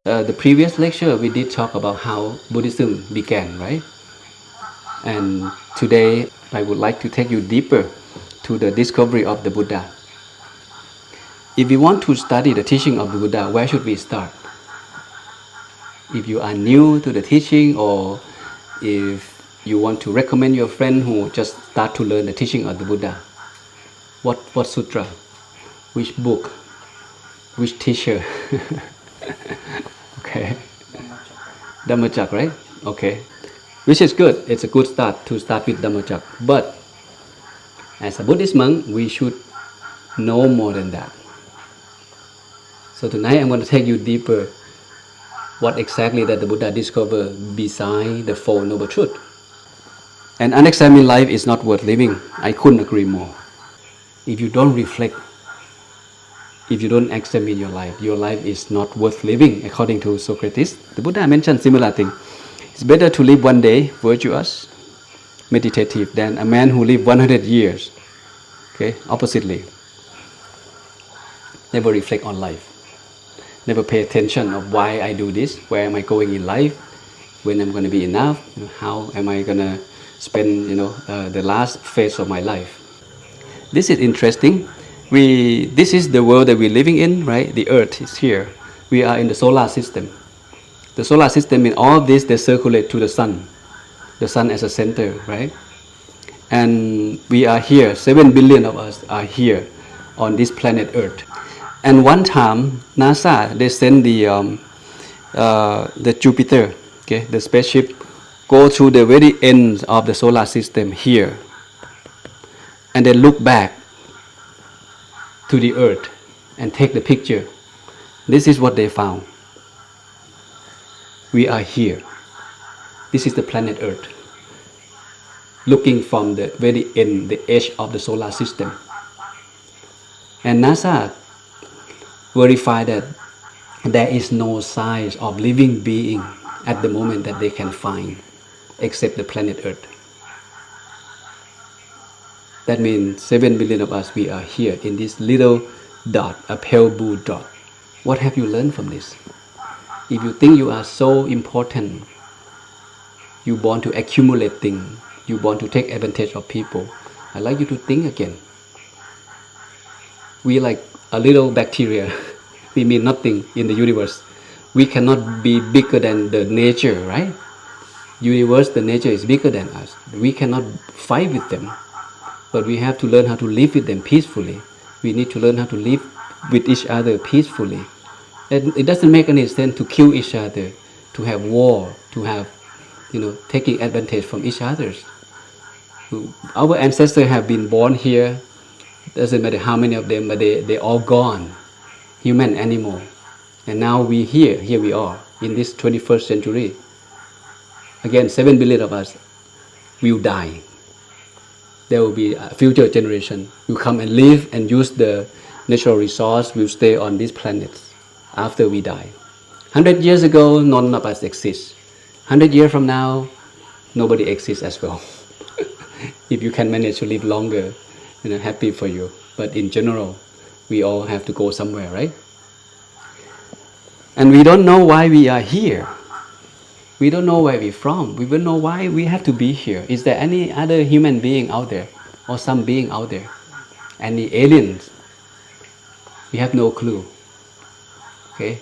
The previous lecture we did talk about how Buddhism began, right? And today I would like to take you deeper to the discovery of the Buddha. If we want to study the teaching of the Buddha, where should we start? If you are new to the teaching, or if you want to recommend your friend who just start to learn the teaching of the Buddha, what sutra, which book, which teacher? Okay. Dhammacakka, right? Okay. Which is good. It's a good start to start with Dhammacakka. But as a Buddhist monk, we should know more than that. So tonight I'm going to take you deeper what exactly that the Buddha discovered beside the Four Noble Truths. An unexamined life is not worth living. I couldn't agree more. If you don't reflect, if you don't examine your life is not worth living, according to Socrates. The Buddha mentioned similar thing. It's better to live one day virtuous, meditative, than a man who lived 100 years. Okay, oppositely. Never reflect on life. Never pay attention of why I do this, where am I going in life, when I'm going to be enough, how am I going to spend the last phase of my life. This is interesting. This is the world that we're living in, right? The earth is here. We are in the solar system. The solar system, in all of this, they circulate to the sun as a center, right? And we are here, 7 billion of us are here on this planet Earth. And one time, NASA, they sent the Jupiter, okay, the spaceship, go to the very end of the solar system here, and then look back to the Earth and take the picture. This is what they found. We are here. This is the planet Earth, looking from the very end, the edge of the solar system. And NASA verified that there is no signs of living being at the moment that they can find, except the planet Earth. That means 7 billion of us, we are here in this little dot, a pale blue dot. What have you learned from this? If you think you are so important, you want to accumulate things, you want to take advantage of people, I'd like you to think again. We like a little bacteria. We mean nothing in the universe. We cannot be bigger than the nature, right? Universe, the nature is bigger than us. We cannot fight with them. But we have to learn how to live with them peacefully. We need to learn how to live with each other peacefully. And it doesn't make any sense to kill each other, to have war, to have, taking advantage from each other. Our ancestors have been born here. Doesn't matter how many of them, but they're all gone. Human, animal. And now we here we are in this 21st century. Again, 7 billion of us will die. There will be a future generation will come and live and use the natural resource, will stay on this planet after we die. 100 years ago, none of us exist. 100 years from now, nobody exists as well. If you can manage to live longer, happy for you. But in general, we all have to go somewhere, right? And we don't know why we are here. We don't know where we're from. We don't know why we have to be here. Is there any other human being out there, or some being out there? Any aliens? We have no clue. Okay?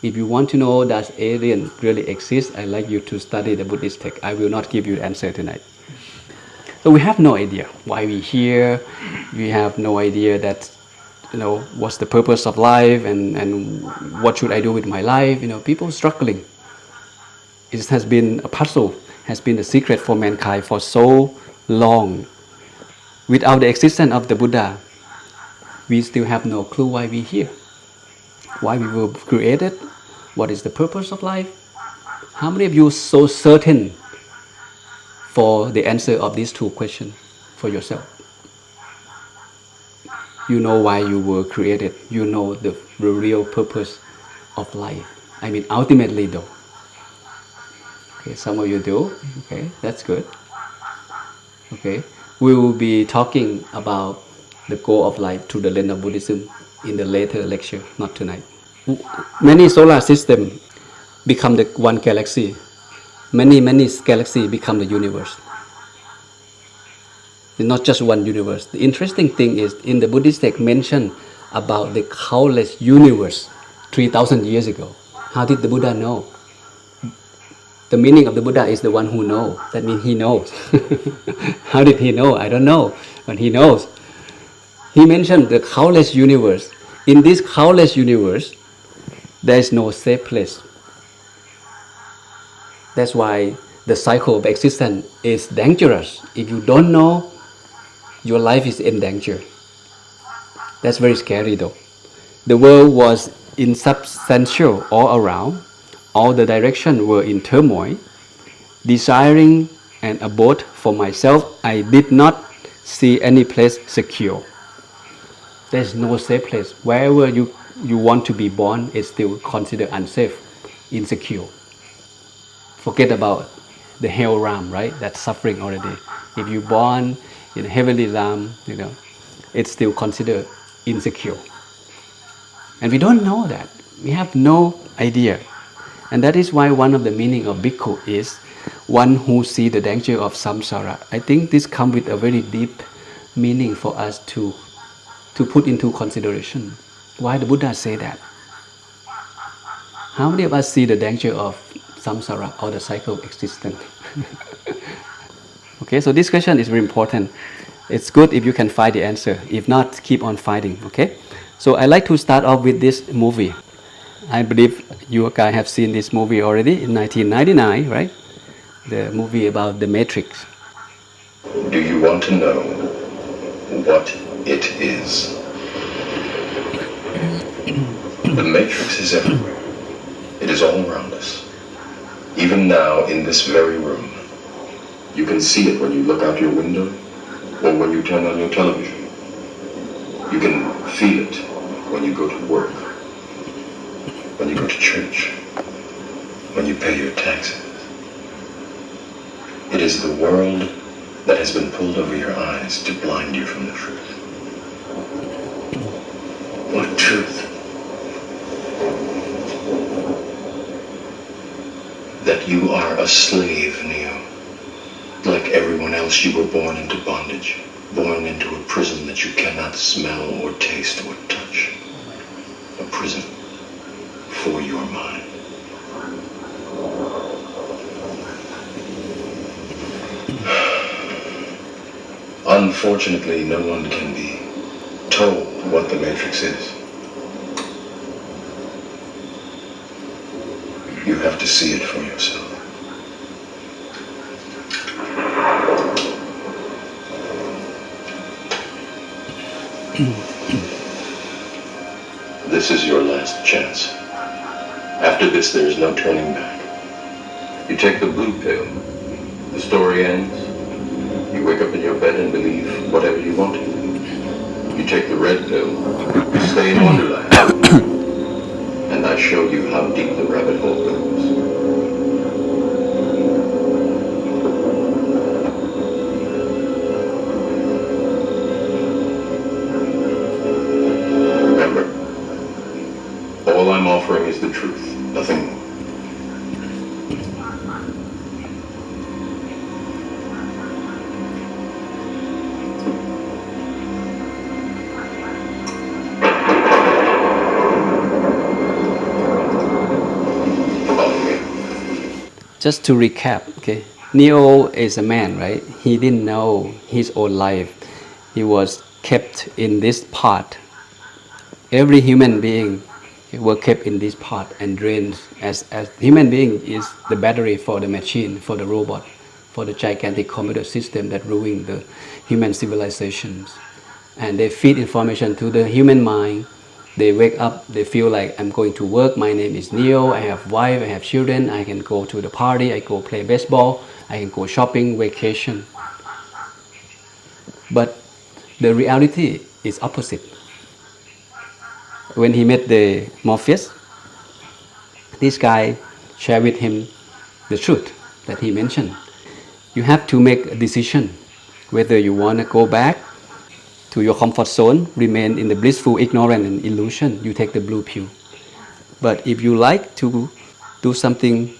If you want to know does alien really exist, I'd like you to study the Buddhist text. I will not give you the answer tonight. So we have no idea why we're here. We have no idea that, what's the purpose of life and what should I do with my life. People struggling. It has been a puzzle, has been a secret for mankind for so long. Without the existence of the Buddha, we still have no clue why we're here, why we were created, what is the purpose of life. How many of you are so certain for the answer of these two questions for yourself? You know why you were created. You know the real purpose of life. I mean, ultimately though. Okay, some of you do. Okay, that's good. Okay, we will be talking about the goal of life through the lens of Buddhism in the later lecture, not tonight. Many solar systems become the one galaxy. Many galaxies become the universe. It's not just one universe. The interesting thing is in the Buddhist text mentioned about the countless universe 3,000 years ago. How did the Buddha know? The meaning of the Buddha is the one who knows. That means he knows. How did he know? I don't know, but he knows. He mentioned the countless universe. In this countless universe, there is no safe place. That's why the cycle of existence is dangerous. If you don't know, your life is in danger. That's very scary though. The world was insubstantial all around. All the directions were in turmoil. Desiring an abode for myself, I did not see any place secure. There's no safe place. Wherever you want to be born, it's still considered unsafe, insecure. Forget about the hell realm, right? That's suffering already. If you're born in a heavenly realm, it's still considered insecure. And we don't know that. We have no idea. And that is why one of the meaning of bhikkhu is one who see the danger of samsara. I think this comes with a very deep meaning for us to put into consideration. Why the Buddha say that? How many of us see the danger of samsara or the cycle of existence? Okay, so this question is very important. It's good if you can find the answer. If not, keep on fighting, okay? So I like to start off with this movie. I believe you guys have seen this movie already in 1999, right? The movie about the Matrix. Do you want to know what it is? The Matrix is everywhere. It is all around us. Even now, in this very room. You can see it when you look out your window or when you turn on your television. You can feel it when you go to work, when you go to church, when you pay your taxes. It is the world that has been pulled over your eyes to blind you from the truth. What truth? That you are a slave, Neo. Like everyone else, you were born into bondage, born into a prison that you cannot smell or taste or touch. A prison for your mind. Unfortunately, no one can be told what the Matrix is. You have to see it for yourself. This is your last chance. After this, there is no turning back. You take the blue pill. The story ends. You wake up in your bed and believe whatever you want to. You take the red pill. You stay in Wonderland. And I show you how deep the rabbit hole goes. Remember, all I'm offering is the truth, nothing more. Just to recap, okay, Neo is a man, right? He didn't know his own life. He was kept in this part. Every human being were kept in this part and drained as human being is the battery for the machine, for the robot, for the gigantic computer system that ruin the human civilizations. And they feed information to the human mind. They wake up, they feel like I'm going to work, my name is Neo, I have wife, I have children, I can go to the party, I go play baseball, I can go shopping, vacation. But the reality is opposite. When he met the Morpheus, this guy shared with him the truth that he mentioned. You have to make a decision whether you want to go back to your comfort zone, remain in the blissful ignorance and illusion, you take the blue pill. But if you like to do something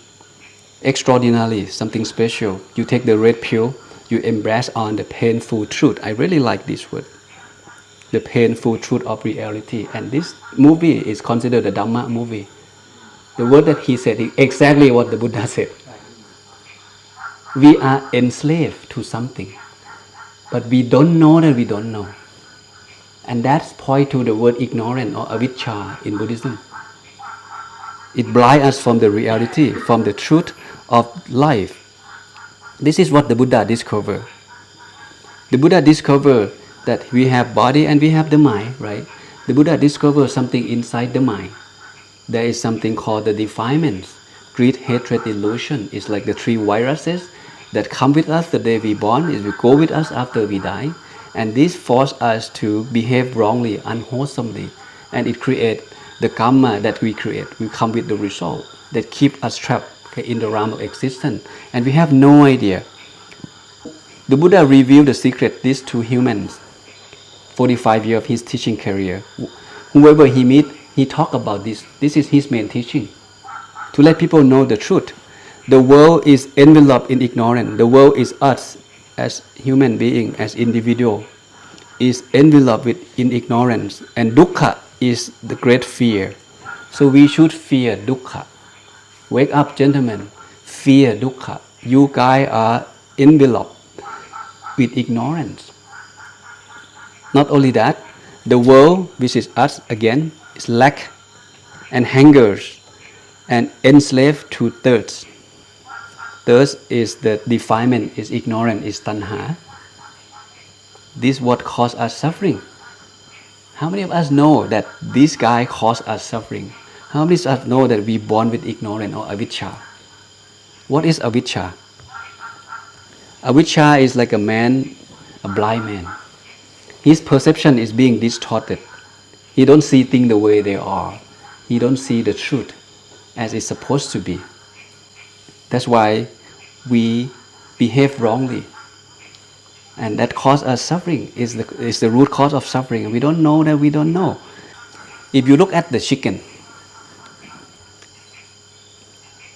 extraordinary, something special, you take the red pill, you embrace on the painful truth. I really like this word, the painful truth of reality. And this movie is considered a Dhamma movie. The word that he said is exactly what the Buddha said. We are enslaved to something, but we don't know that we don't know. And that's point to the word ignorant or avijja in Buddhism. It blinds us from the reality, from the truth of life. This is what the Buddha discovered. The Buddha discovered that we have body and we have the mind, right? The Buddha discovered something inside the mind. There is something called the defilements. Greed, hatred, illusion is like the three viruses that come with us the day we born, is will go with us after we die. And this forces us to behave wrongly, unwholesomely. And it creates the karma that we create. We come with the result that keep us trapped in the realm of existence. And we have no idea. The Buddha revealed the secret this to humans. 45 years of his teaching career. Whoever he meet, he talk about this. This is his main teaching. To let people know the truth. The world is enveloped in ignorance. The world is us as human being, as individual, is enveloped in ignorance. And dukkha is the great fear. So we should fear dukkha. Wake up, gentlemen. Fear dukkha. You guys are enveloped with ignorance. Not only that, the world, which is us again, is lack and hungers and enslaved to thirst. Thirst is the defilement, is ignorance, is tanha. This is what causes us suffering. How many of us know that this guy caused us suffering? How many of us know that we born with ignorance or avijja? What is avijja? Avijja is like a man, a blind man. His perception is being distorted. He don't see things the way they are. He don't see the truth as it's supposed to be. That's why we behave wrongly. And that causes us suffering, is the root cause of suffering. And we don't know that we don't know. If you look at the chicken,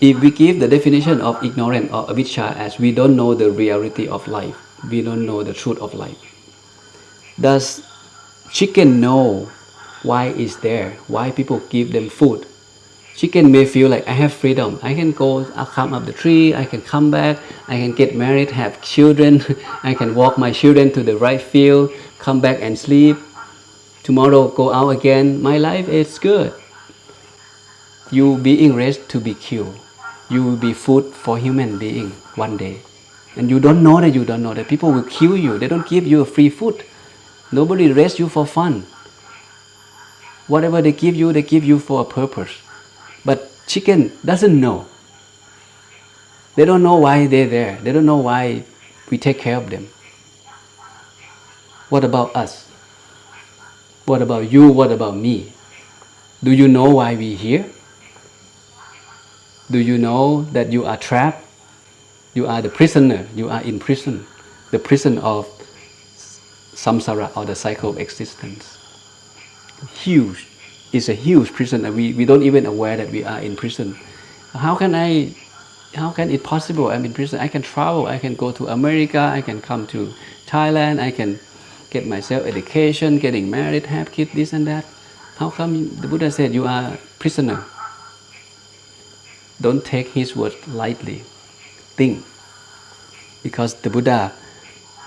if we give the definition of ignorance or avijja as we don't know the reality of life, we don't know the truth of life. Does chicken know why it's there? Why people give them food? Chicken may feel like I have freedom. I can go, I'll climb up the tree, I can come back, I can get married, have children, I can walk my children to the right field, come back and sleep. Tomorrow go out again. My life is good. You being raised to be killed. You will be food for human being one day. And you don't know that you don't know that. People will kill you. They don't give you a free food. Nobody raised you for fun. Whatever they give you for a purpose. But chicken doesn't know. They don't know why they're there. They don't know why we take care of them. What about us? What about you? What about me? Do you know why we're here? Do you know that you are trapped? You are the prisoner. You are in prison. The prison of samsara, or the cycle of existence. Huge. It's a huge prison, and we don't even aware that we are in prison. How can it possible I'm in prison? I can travel, I can go to America, I can come to Thailand, I can get myself education, getting married, have kids, this and that. How come the Buddha said you are a prisoner? Don't take his word lightly. Think. Because the Buddha,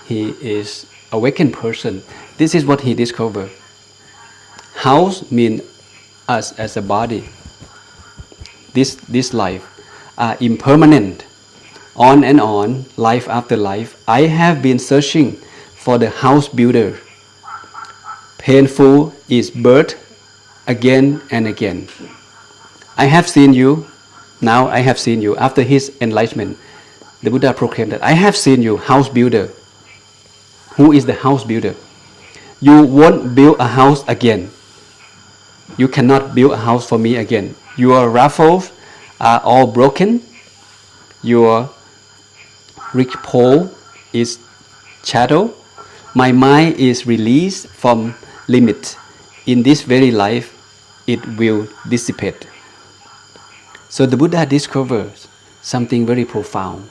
he is awakened person. This is what he discovered. House means us as a body. This life are impermanent. On and on, life after life. I have been searching for the house builder. Painful is birth again and again. I have seen you. Now I have seen you. After his enlightenment, the Buddha proclaimed that I have seen you, house builder. Who is the house builder? You won't build a house again. You cannot build a house for me again. Your rafters are all broken. Your ridge pole is shattered. My mind is released from limit. In this very life, it will dissipate. So the Buddha discovers something very profound.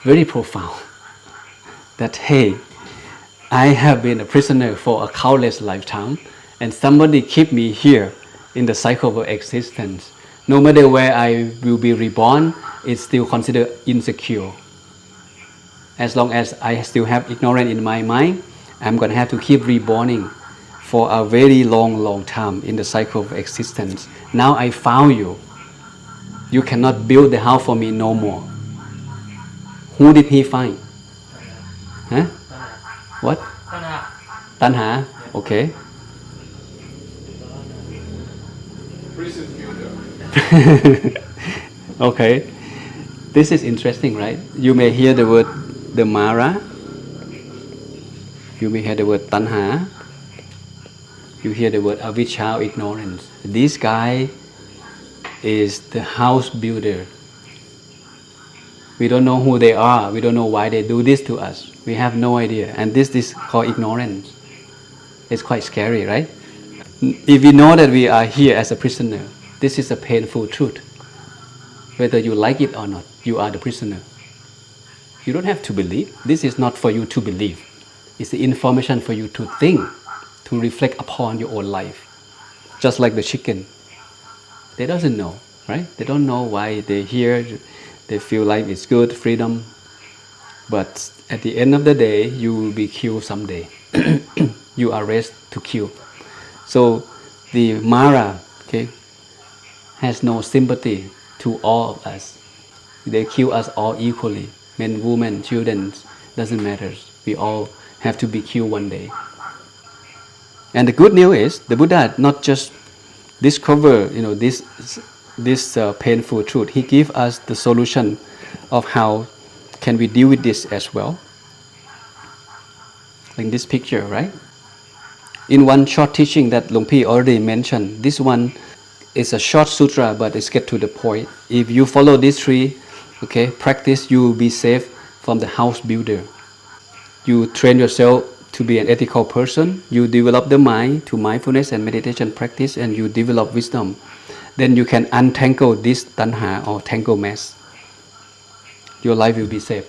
Very profound. That, hey, I have been a prisoner for a countless lifetime, and somebody keep me here in the cycle of existence. No matter where I will be reborn, it's still considered insecure. As long as I still have ignorance in my mind, I'm going to have to keep reborning for a very long time in the cycle of existence. Now I found you. You cannot build the house for me no more. Who did he find? Huh? What? Tanha. Okay. Prison builder. Okay. This is interesting, right? You may hear the word the Mara. You may hear the word Tanha. You hear the word Avijja, ignorance. This guy is the house builder. We don't know who they are. We don't know why they do this to us. We have no idea. And this is called ignorance. It's quite scary, right? If we know that we are here as a prisoner, this is a painful truth. Whether you like it or not, you are the prisoner. You don't have to believe. This is not for you to believe. It's the information for you to think, to reflect upon your own life. Just like the chicken. They doesn't know, right? They don't know why they're here. They feel like it's good, freedom. But at the end of the day, you will be killed someday. You are raised to kill. So the Mara, okay, has no sympathy to all of us. They kill us all equally. Men, women, children, doesn't matter. We all have to be killed one day. And the good news is, the Buddha not just discover, this painful truth. He gives us the solution of how can we deal with this as well. Like this picture, right? In one short teaching that Luang Pi already mentioned, this one is a short sutra, but it's get to the point. If you follow these three, practice, you will be safe from the house builder. You train yourself to be an ethical person. You develop the mind to mindfulness and meditation practice, and you develop wisdom. Then you can untangle this tanha or tangle mess. Your life will be safe.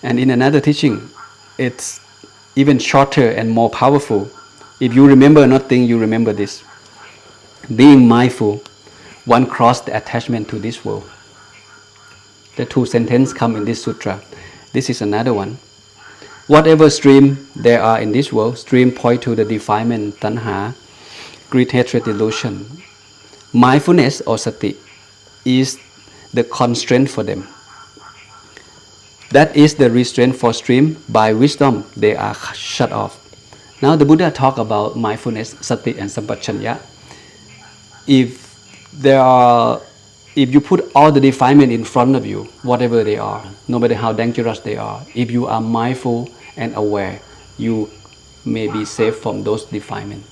And in another teaching, it's even shorter and more powerful. If you remember nothing, you remember this. Being mindful, one cross the attachment to this world. The two sentences come in this sutra. This is another one. Whatever stream there are in this world, stream point to the defilement, tanha, greed, hatred, delusion. Mindfulness or sati is the constraint for them. That is the restraint for stream. By wisdom, they are shut off. Now the Buddha talk about mindfulness, sati, and sampajanya. If you put all the defilement in front of you, whatever they are, no matter how dangerous they are, if you are mindful and aware, you may be safe from those defilements.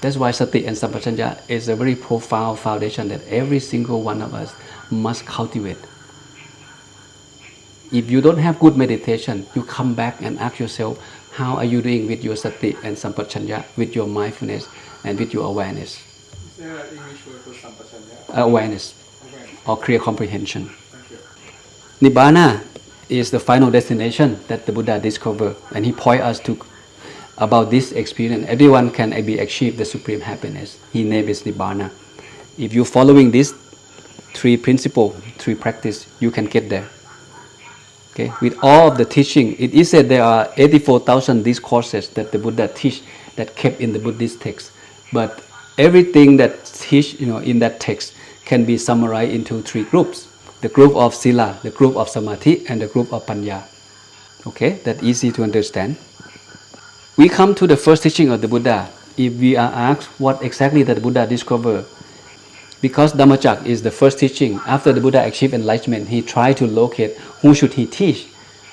That's why sati and sampajanya is a very profound foundation that every single one of us must cultivate. If you don't have good meditation, you come back and ask yourself, how are you doing with your sati and sampajanya, with your mindfulness and with your awareness? Is there an English word for sampajanya? Awareness or clear comprehension. Thank you. Nibbana is the final destination that the Buddha discovered, and he points us to about this experience. Everyone can achieve the supreme happiness. His name is Nibbana. If you're following these three principles, three practice, you can get there. Okay? With all of the teaching, it is said there are 84,000 discourses that the Buddha teach that kept in the Buddhist text. But everything that teach, in that text can be summarized into three groups: the group of sila, the group of samadhi, and the group of panya. Okay, that's easy to understand. We come to the first teaching of the Buddha. If we are asked what exactly that the Buddha discovered, because Dhammacakka is the first teaching, after the Buddha achieved enlightenment, he tried to locate who should he teach.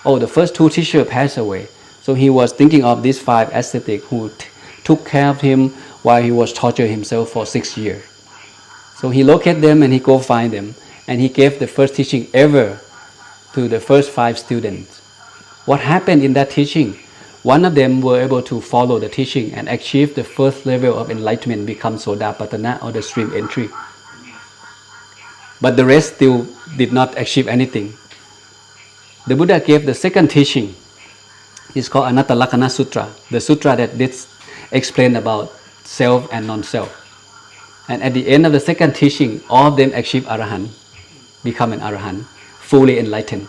Oh, the first two teachers passed away. So he was thinking of these five ascetics who took care of him while he was torturing himself for 6 years. So he located them and he go find them. And he gave the first teaching ever to the first 5 students. What happened in that teaching? One of them were able to follow the teaching and achieve the first level of enlightenment, become Sodapatthana or the stream entry. But the rest still did not achieve anything. The Buddha gave the second teaching. It's called Anattalakkana Sutra, the sutra that did explain about self and non-self. And at the end of the second teaching, all of them achieve Arahant, become an Arahant, fully enlightened.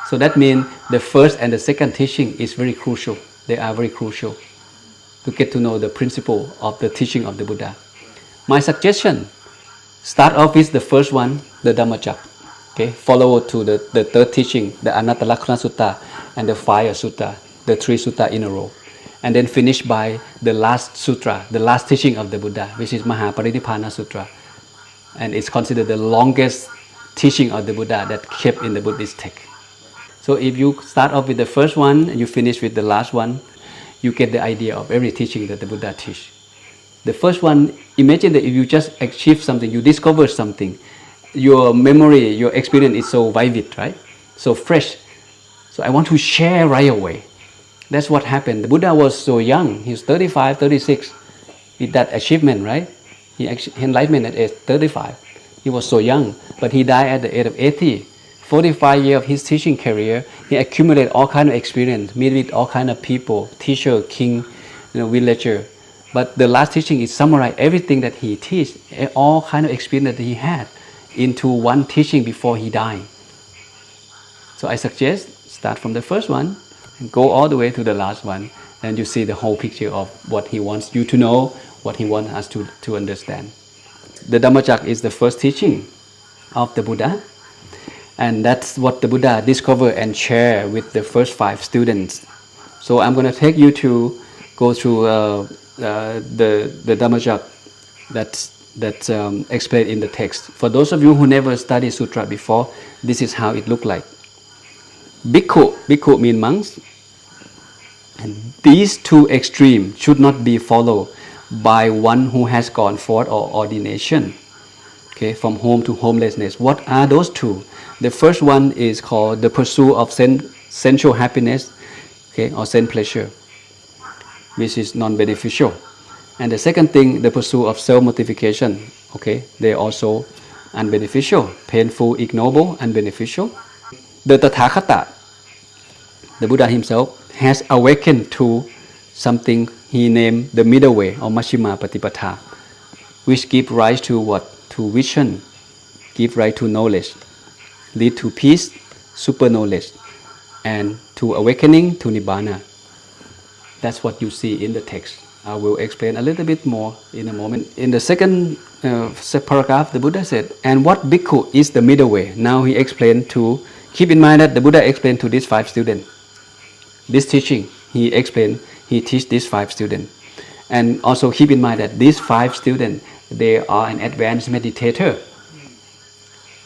So that means the first and the second teaching is very crucial. They are very crucial to get to know the principle of the teaching of the Buddha. My suggestion, start off with the first one, the Dhammacakka. Okay, follow to the third teaching, the Anattalakkana Sutta and the Fire Sutta, the three sutta in a row. And then finish by the last sutra, the last teaching of the Buddha, which is Mahaparinibbana Sutra. And it's considered the longest teaching of the Buddha that kept in the Buddhist text. So if you start off with the first one and you finish with the last one, you get the idea of every teaching that the Buddha teach. The first one, imagine that if you just achieve something, you discover something, your memory, your experience is so vivid, right? So fresh. So I want to share right away. That's what happened. The Buddha was so young. He was 35, 36 with that achievement, right? He enlightenment at age 35. He was so young, but he died at the age of 80. 45 years of his teaching career, he accumulated all kind of experience, meet with all kind of people, teacher, king, villager. But the last teaching is summarize everything that he teach, all kind of experience that he had, into one teaching before he died. So I suggest start from the first one and go all the way to the last one, and you see the whole picture of what he wants you to know, what he wants us to understand. The Dhammacakka is the first teaching of the Buddha, and that's what the Buddha discovered and shared with the first 5 students. So I'm going to take you to go through the Dhammacakka that's explained in the text. For those of you who never studied sutra before, this is how it looked like. Bhikkhu means monks. And these two extremes should not be followed by one who has gone forth or ordination, okay, from home to homelessness. What are those two? The first one is called the pursuit of sensual happiness, okay, or sense pleasure, which is non-beneficial. And the second thing, the pursuit of self-mortification, okay, they are also unbeneficial, painful, ignoble, unbeneficial. The Tathagata, the Buddha himself, has awakened to something he named the middle way or Majjhima Patipada, which give rise to what? To vision, give rise to knowledge, lead to peace, super knowledge, and to awakening to Nibbana. That's what you see in the text. I will explain a little bit more in a moment. In the second paragraph, the Buddha said, and what bhikkhu is the middle way? Now he explained to, keep in mind that the Buddha explained to these 5 students. This teaching, he explained, he teach these 5 students. And also keep in mind that these 5 students, they are an advanced meditator.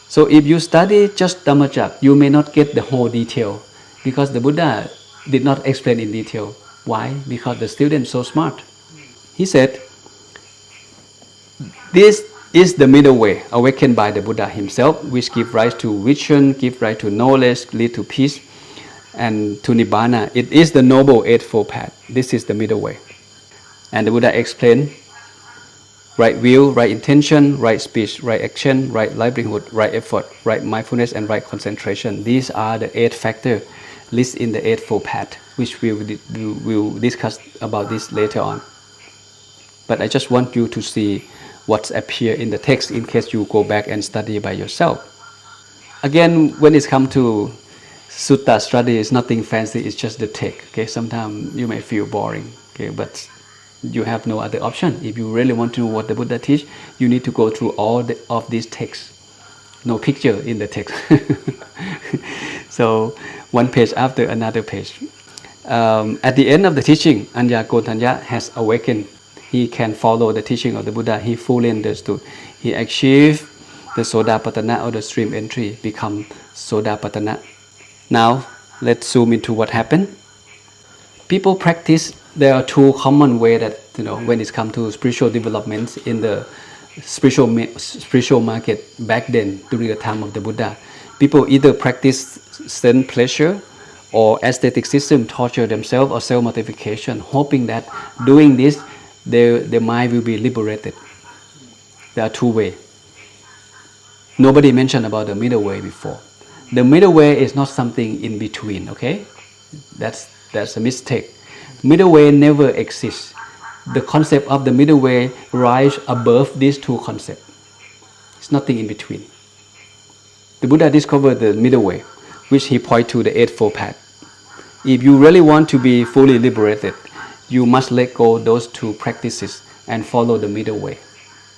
So if you study just Dhammacakka, you may not get the whole detail, because the Buddha did not explain in detail. Why? Because the student is so smart. He said, this is the middle way, awakened by the Buddha himself, which give rise to vision, give rise to knowledge, lead to peace, and to Nibbana. It is the noble eightfold path. This is the middle way. And the Buddha explained, right will, right intention, right speech, right action, right livelihood, right effort, right mindfulness, and right concentration. These are the 8 factors listed in the eightfold path, which we will discuss about this later on. But I just want you to see what's appear in the text in case you go back and study by yourself. Again, when it's come to Sutta Study, it's nothing fancy, it's just the text. Okay, sometimes you may feel boring, okay, but you have no other option. If you really want to know what the Buddha teach, you need to go through all of these texts. No picture in the text. So one page after another page. At the end of the teaching, Anya Gotanya has awakened. He can follow the teaching of the Buddha. He fully understood. He achieved the Sodapatthana or the stream entry, become Sodapatthana. Now let's zoom into what happened. People practice. There are 2 common ways that, when it comes to spiritual developments in the spiritual market back then during the time of the Buddha. People either practice sense pleasure or aesthetic system torture themselves or self-mortification, hoping that doing this, their mind will be liberated. There are two ways. Nobody mentioned about the middle way before. The middle way is not something in between, okay? That's a mistake. Middle way never exists. The concept of the middle way rise above these two concepts. It's nothing in between. The Buddha discovered the middle way, which he pointed to the eightfold path. If you really want to be fully liberated, you must let go those two practices and follow the middle way.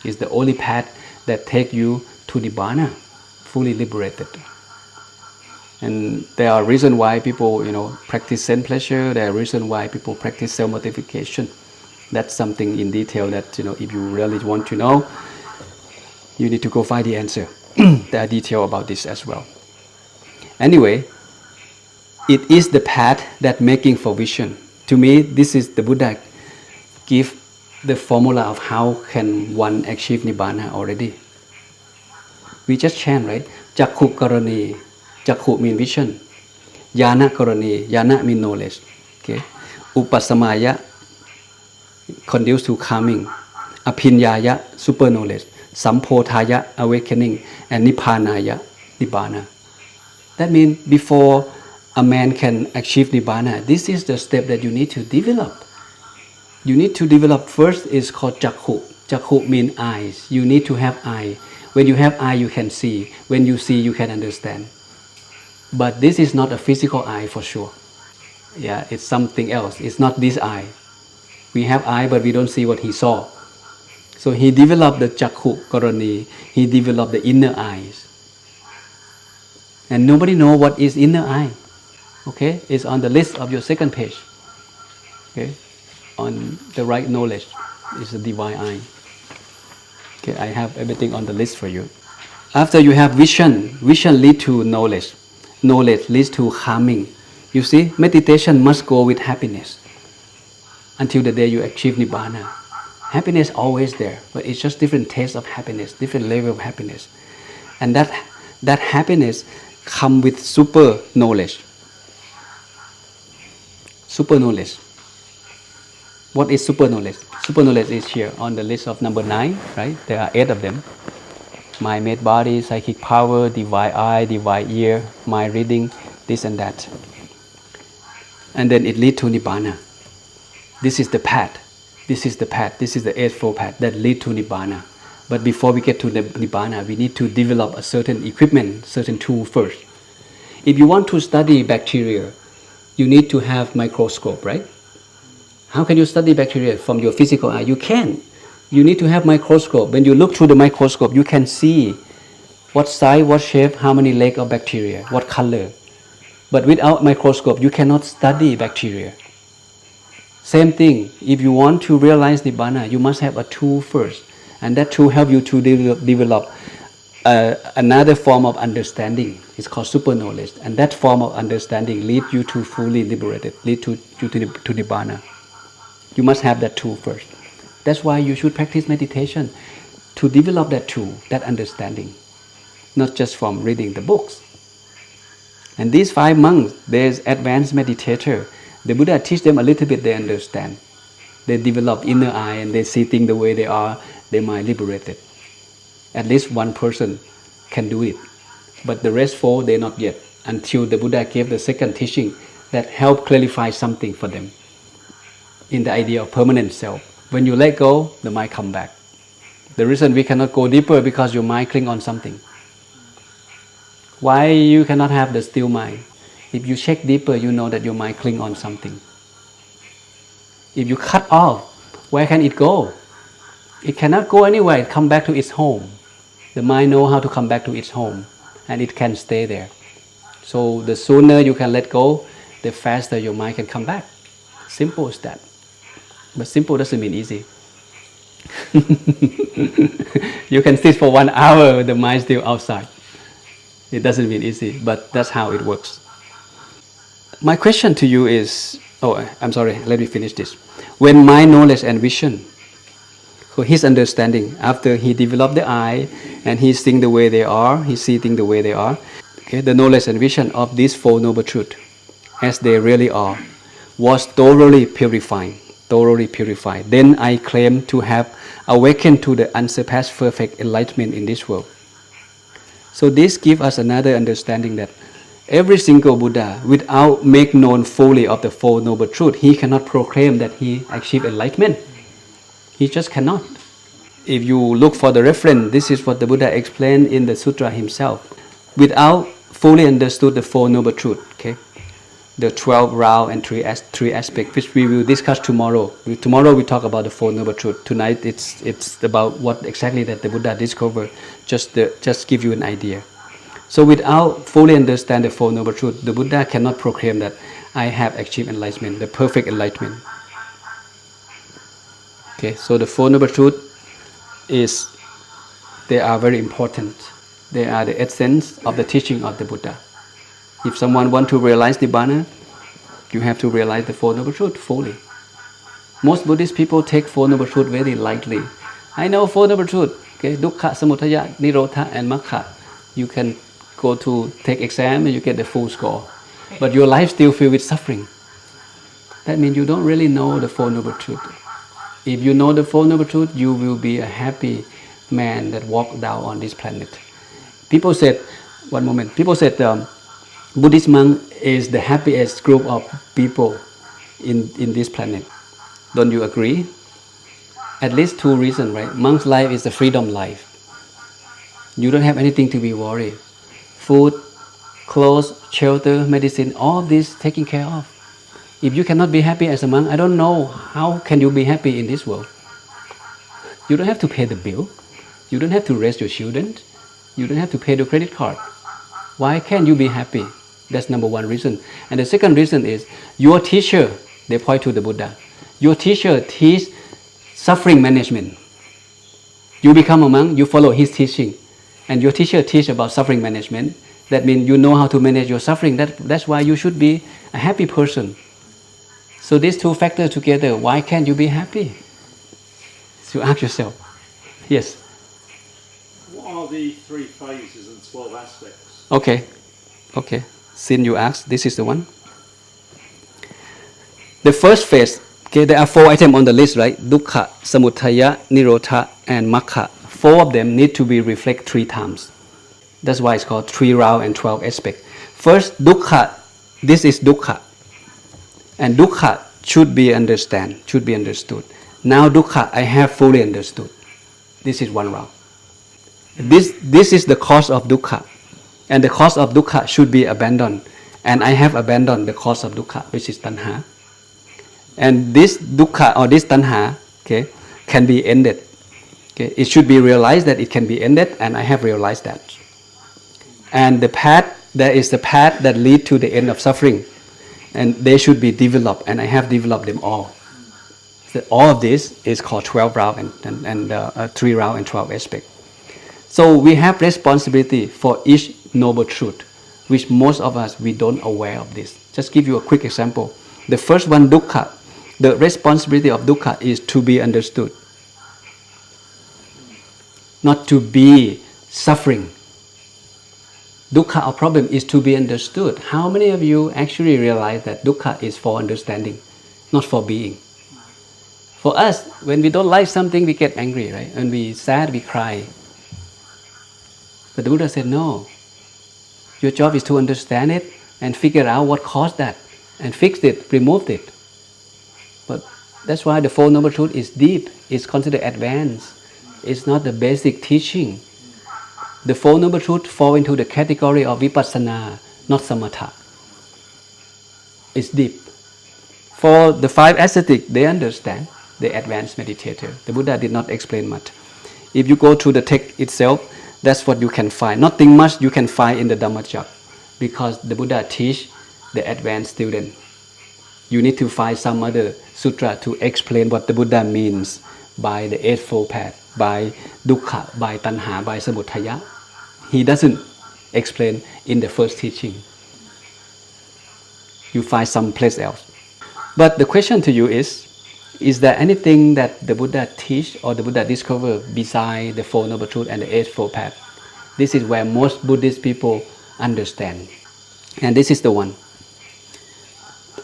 It's the only path that takes you to Nibbana, fully liberated. And there are reasons why people, practice sense pleasure. There are reasons why people practice self-mortification. That's something in detail that, if you really want to know, you need to go find the answer. There are details about this as well. Anyway, it is the path that making for vision. To me, this is the Buddha give the formula of how can one achieve Nibbana already. We just chant, right? Jakku karani. Jakku mean vision. Yana karani. Yana mean knowledge. Okay. Upasamaya conduce to calming. Apinyaya super knowledge. Sampodhaya awakening. And Nippanaya Nibbana. That means before a man can achieve Nibbana, this is the step that you need to develop. You need to develop first is called Jakku. Jakku means eyes. You need to have eye. When you have eye, you can see. When you see, you can understand. But this is not a physical eye for sure. Yeah, it's something else. It's not this eye. We have eye, but we don't see what he saw. So he developed the Jakku Karani. He developed the inner eyes. And nobody knows what is inner eye. Okay, it's on the list of your second page. Okay, on the right knowledge is the divine eye. Okay, I have everything on the list for you. After you have vision, vision leads to knowledge. Knowledge leads to calming. You see, meditation must go with happiness until the day you achieve Nibbana. Happiness always there, but it's just different taste of happiness, different level of happiness. And that happiness comes with super knowledge. Super knowledge. What is super knowledge? Super knowledge is here on the list of number 9, right? There are 8 of them. Mind, made body, psychic power, divine eye, divine ear, mind reading, this and that. And then it leads to Nibbana. This is the path. This is the path. This is the eightfold path that leads to Nibbana. But before we get to Nibbana, we need to develop a certain equipment, certain tool first. If you want to study bacteria, you need to have microscope, right? How can you study bacteria from your physical eye? You can. You need to have microscope. When you look through the microscope, you can see what size, what shape, how many legs of bacteria, what color. But without microscope, you cannot study bacteria. Same thing, if you want to realize Nibbana, you must have a tool first. And that tool helps you to develop another form of understanding. It's called super knowledge. And that form of understanding leads you to fully liberated, lead to Nibbana. You must have that tool first. That's why you should practice meditation to develop that tool, that understanding. Not just from reading the books. And these 5 monks, there's advanced meditator. The Buddha teach them a little bit, they understand. They develop inner eye and they see things the way they are, their mind liberated. At least one person can do it. But the rest 4, they're not yet. Until the Buddha gave the second teaching that helped clarify something for them. In the idea of permanent self. When you let go, the mind comes back. The reason we cannot go deeper because your mind cling on something. Why you cannot have the still mind? If you check deeper, you know that your mind cling on something. If you cut off, where can it go? It cannot go anywhere. It comes back to its home. The mind knows how to come back to its home, and it can stay there. So the sooner you can let go, the faster your mind can come back. Simple as that. But simple doesn't mean easy. You can sit for 1 hour, the mind still outside. It doesn't mean easy, but that's how it works. My question to you is, I'm sorry, let me finish this. When mind, knowledge and vision, so his understanding, after he developed the eye and he seeing the way they are, he sees things the way they are, okay, the knowledge and vision of these 4 noble truths as they really are, was thoroughly purifying. Then I claim to have awakened to the unsurpassed perfect enlightenment in this world. So this gives us another understanding that every single Buddha, without make known fully of the Four Noble Truths, he cannot proclaim that he achieved enlightenment. He just cannot. If you look for the reference, this is what the Buddha explained in the sutra himself. Without fully understood the Four Noble Truths, okay, the 12 round and three aspects, which we will discuss tomorrow. Tomorrow we talk about the Four Noble Truths. Tonight it's about what exactly that the Buddha discovered. Just give you an idea. So without fully understand the Four Noble Truths, the Buddha cannot proclaim that I have achieved enlightenment, the perfect enlightenment. Okay, so the Four Noble Truths they are very important. They are the essence of the teaching of the Buddha. If someone wants to realize Nibbana, you have to realize the Four Noble Truths fully. Most Buddhist people take Four Noble Truths very lightly. I know Four Noble Truths, okay, Dukkha, Samudaya, Nirodha, and Magga. You can go to take exam and you get the full score. But your life still filled with suffering. That means you don't really know the Four Noble Truths. If you know the Four Noble Truths, you will be a happy man that walks down on this planet. People said, Buddhist monk is the happiest group of people in this planet. Don't you agree? At least two reasons, right? Monk's life is a freedom life. You don't have anything to be worried. Food, clothes, shelter, medicine, all this taken care of. If you cannot be happy as a monk, I don't know how can you be happy in this world. You don't have to pay the bill. You don't have to raise your children. You don't have to pay the credit card. Why can't you be happy? That's number one reason. And the second reason is your teacher, they point to the Buddha. Your teacher teach suffering management. You become a monk, you follow his teaching. And your teacher teach about suffering management. That means you know how to manage your suffering. That's why you should be a happy person. So these two factors together, why can't you be happy? So ask yourself. Yes? What are the 3 phases and 12 aspects? Okay. Since you asked, this is the one. The first phase, okay, there are 4 items on the list, right? Dukkha, Samudaya, Nirodha, and Magga. 4 of them need to be reflected 3 times. That's why it's called 3 round and 12 aspects. First, Dukkha. This is Dukkha. And Dukkha should be understood. Now Dukkha, I have fully understood. This is 1 round. This is the cause of Dukkha. And the cause of Dukkha should be abandoned. And I have abandoned the cause of Dukkha, which is Tanha. And this Dukkha or this Tanha, okay, can be ended. Okay, it should be realized that it can be ended, and I have realized that. And there is the path that leads to the end of suffering. And they should be developed, and I have developed them all. So all of this is called 12 round and 3 round and 12 aspects. So we have responsibility for each noble truth, which most of us, we don't aware of this. Just give you a quick example. The first one, Dukkha. The responsibility of Dukkha is to be understood, not to be suffering. Dukkha or problem is to be understood. How many of you actually realize that Dukkha is for understanding, not for being? For us, when we don't like something, we get angry, right? When we sad, we cry. But the Buddha said, no. Your job is to understand it and figure out what caused that and fix it, remove it. But that's why the Four Noble Truths is deep. It's considered advanced. It's not the basic teaching. The Four Noble Truths fall into the category of vipassana, not samatha. It's deep. For the 5 ascetics, they understand. The advanced meditator. The Buddha did not explain much. If you go to the text itself, that's what you can find. Nothing much you can find in the Dhammacakka, because the Buddha teach the advanced student. You need to find some other sutra to explain what the Buddha means by the eightfold path, by dukkha, by tanha, by samudaya. He doesn't explain in the first teaching. You find someplace else. But the question to you is there anything that the Buddha teach or the Buddha discover beside the Four Noble Truths and the Eightfold Path? This is where most Buddhist people understand. And this is the one.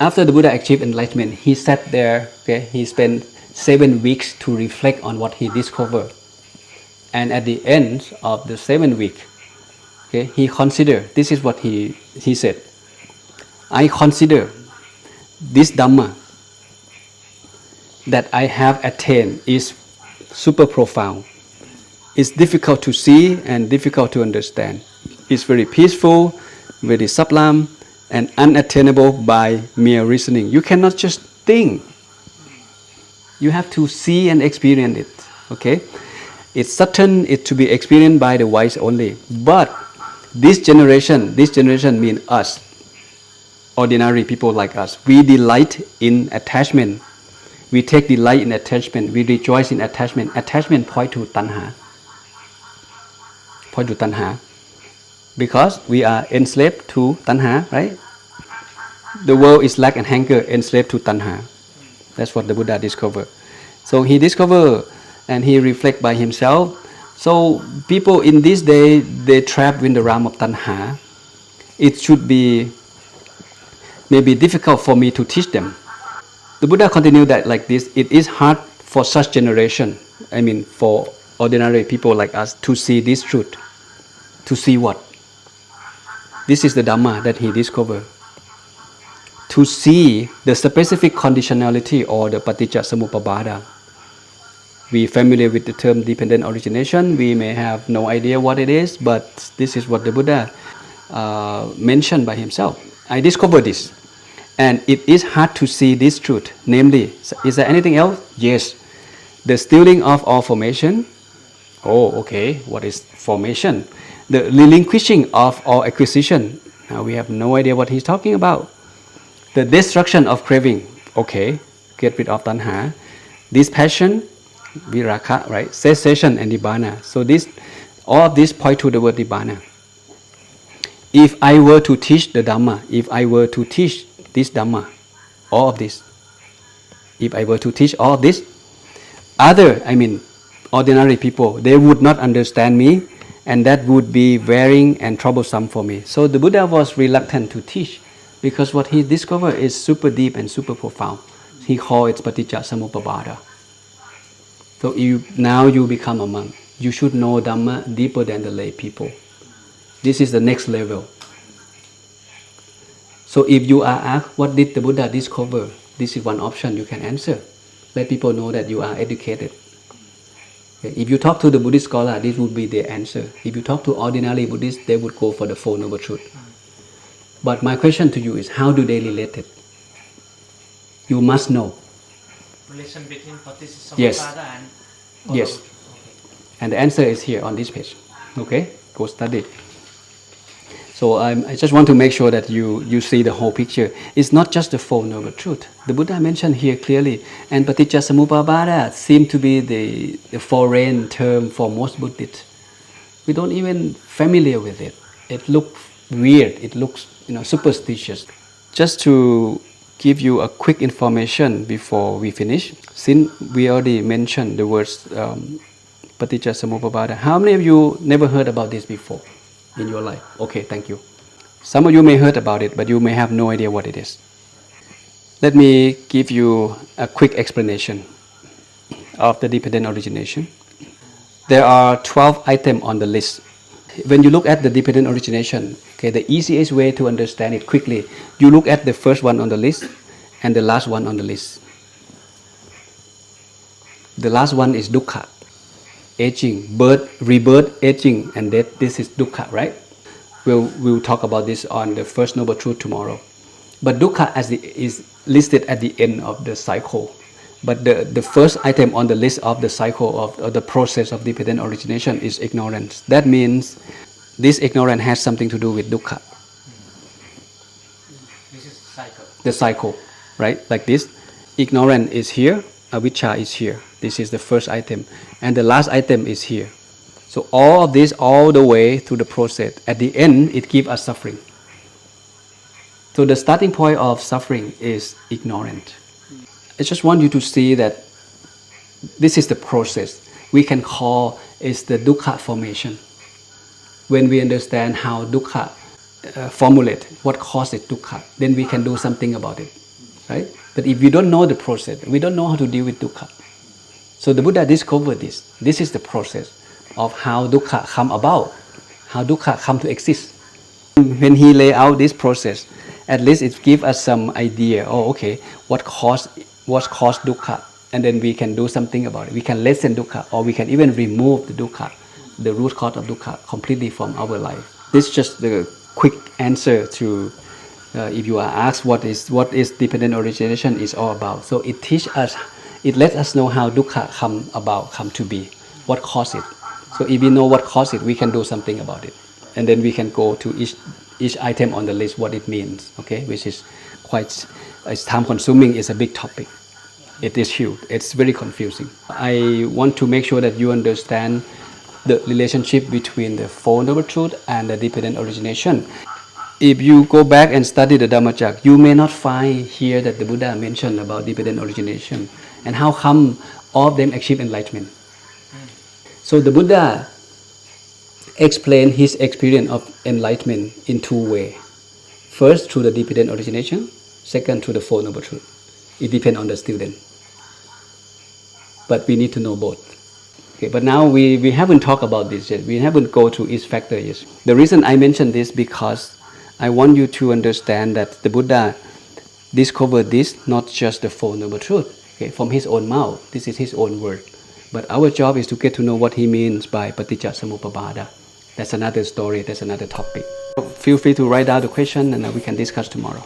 After the Buddha achieved enlightenment, he sat there, okay, he spent 7 weeks to reflect on what he discovered. And at the end of the 7 week, okay, he considered, this is what he said, I consider this Dhamma that I have attained is super profound. It's difficult to see and difficult to understand. It's very peaceful, very sublime, and unattainable by mere reasoning. You cannot just think. You have to see and experience it. Okay? It's certain it to be experienced by the wise only. But this generation means us, ordinary people like us. We delight in attachment. We take delight in attachment. We rejoice in attachment. Attachment point to tanha. Point to tanha. Because we are enslaved to tanha, right? The world is lack and hunger, enslaved to tanha. That's what the Buddha discovered. So he discovered and he reflect by himself. So people in this day, they trapped in the realm of tanha. It should be maybe difficult for me to teach them. The Buddha continued that like this, it is hard for such generation, I mean for ordinary people like us, to see this truth. To see what? This is the Dhamma that he discovered. To see the specific conditionality or the paticca samuppabbada. We familiar with the term dependent origination. We may have no idea what it is, but this is what the Buddha mentioned by himself. I discovered this. And it is hard to see this truth. Namely, is there anything else? Yes. The stealing of all formation. Oh, okay. What is formation? The relinquishing of all acquisition. Now we have no idea what he's talking about. The destruction of craving. Okay. Get rid of tanha. This passion, viraka, right? Cessation and nibbana. So all of this point to the word nibbana. If I were to teach the Dhamma, if I were to teach this Dhamma, all of this, if I were to teach all of this, ordinary people, they would not understand me, and that would be wearing and troublesome for me. So the Buddha was reluctant to teach, because what he discovered is super deep and super profound. He called it paticca samuppabbada. So now you become a monk. You should know Dhamma deeper than the lay people. This is the next level. So if you are asked, what did the Buddha discover? This is one option you can answer. Let people know that you are educated. Okay. If you talk to the Buddhist scholar, this would be their answer. If you talk to ordinary Buddhists, they would go for the Four Noble Truths. But my question to you is, how do they relate it? You must know. Relation between paticca Yes. samuppada and Yes. Okay. And the answer is here on this page. Okay? Go study. So I just want to make sure that you see the whole picture. It's not just the Four Noble Truths. The Buddha mentioned here clearly, and paticca samuppabbada seems to be the foreign term for most Buddhists. We don't even familiar with it. It looks weird. It looks superstitious. Just to give you a quick information before we finish, since we already mentioned the words paticca samuppabbada. How many of you never heard about this before in your life? Okay, thank you. Some of you may heard about it, but you may have no idea what it is. Let me give you a quick explanation of the dependent origination. There are 12 items on the list. When you look at the dependent origination, okay, the easiest way to understand it quickly, you look at the first one on the list and the last one on the list. The last one is dukkha. Aging, birth, rebirth, aging, and death. This is dukkha, right? We'll talk about this on the First Noble Truth tomorrow. But dukkha is listed at the end of the cycle. But the first item on the list of the cycle of the process of dependent origination is ignorance. That means this ignorance has something to do with dukkha. This is cycle. The cycle, right? Like this. Ignorance is here, avijja is here. This is the first item. And the last item is here. So all of this, all the way through the process, at the end, it gives us suffering. So the starting point of suffering is ignorant. I just want you to see that this is the process. We can call it the dukkha formation. When we understand how dukkha formulate, what causes dukkha, then we can do something about it. right? But if we don't know the process, we don't know how to deal with dukkha. So the Buddha discovered this. This is the process of how dukkha come about, how dukkha come to exist. When he lay out this process, at least it gives us some idea. Oh, okay, what caused dukkha, and then we can do something about it. We can lessen dukkha, or we can even remove the dukkha, the root cause of dukkha, completely from our life. This is just the quick answer to if you are asked what is dependent origination is all about. So it teaches us, it lets us know how dukkha come to be, what caused it. So if we know what caused it, we can do something about it, and then we can go to each item on the list what it means. Okay, which is quite it's time consuming. It's a big topic. It is huge. It's very confusing. I want to make sure that you understand the relationship between the Four Noble Truths and the dependent origination. If you go back and study the Dhammachakka, you may not find here that the Buddha mentioned about dependent origination and how come all of them achieve enlightenment. So the Buddha explained his experience of enlightenment in two ways. First, through the dependent origination. Second, through the Four Noble Truths. It depends on the student. But we need to know both. Okay, but now we haven't talked about this yet. We haven't go through each factor yet. The reason I mention this because I want you to understand that the Buddha discovered this, not just the Four Noble Truths, okay, from his own mouth. This is his own word. But our job is to get to know what he means by Paticca Samuppada. That's another story, that's another topic. Feel free to write down the question and we can discuss tomorrow.